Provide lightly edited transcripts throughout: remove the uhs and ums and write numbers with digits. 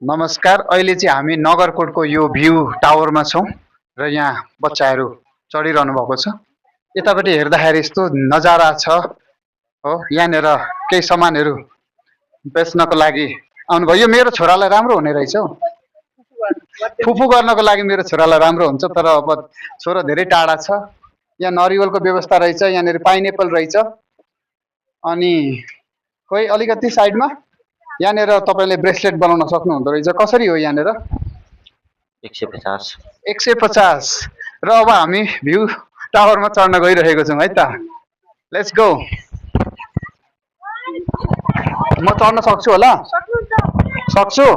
नमस्कार। अहिले चाहिँ हामी नगरकोटको यो भ्यू टावरमा छौँ र यहाँ बच्चाहरू चढिरहनु भएको छ। यतापट्टि हेर्दाखेरि यस्तो नजारा छ हो। यहाँनिर केही सामानहरू बेच्नको लागि आउनुभयो। यो मेरो छोरालाई राम्रो हुने रहेछ हौ। फुफू गर्नको लागि मेरो छोरालाई राम्रो हुन्छ, तर अब छोरो धेरै टाढा छ। यहाँ नरिवलको व्यवस्था रहेछ, यहाँनिर पाइनएप्पल रहेछ। अनि खोइ अलिकति साइडमा यहाँनिर तपाईँले ब्रेसलेट बनाउन सक्नुहुँदो रहेछ। कसरी हो यहाँनिर? 150 150। र अब हामी भ्यू टावरमा चढ्न गइरहेको छौँ है त। Let's go. म चढ्न सक्छु होला? सक्छु।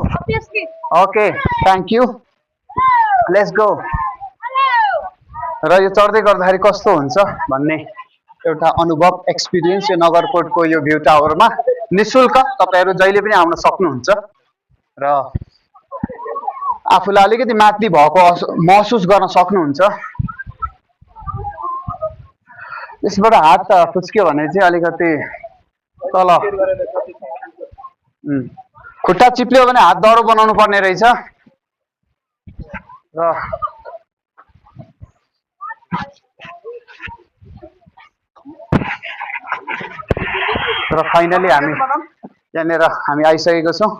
Okay, thank you. Let's go. र यो चढ्दै गर्दाखेरि कस्तो हुन्छ भन्ने एउटा अनुभव, एक्सपिरियन्स यो नगरकोटको यो भ्यू टावरमा निशुल्क तपाईँहरू जहिले पनि आउन सक्नुहुन्छ र आफूलाई अलिकति माथि भएको महसुस गर्न सक्नुहुन्छ। यसबाट हात फुच्क्यो भने चाहिँ अलिकति तल खुट्टा चिप्ल्यो भने हात डह्रो बनाउनु पर्ने रहेछ। र फाइनली हामी यहाँनिर हामी आइसकेको छौँ।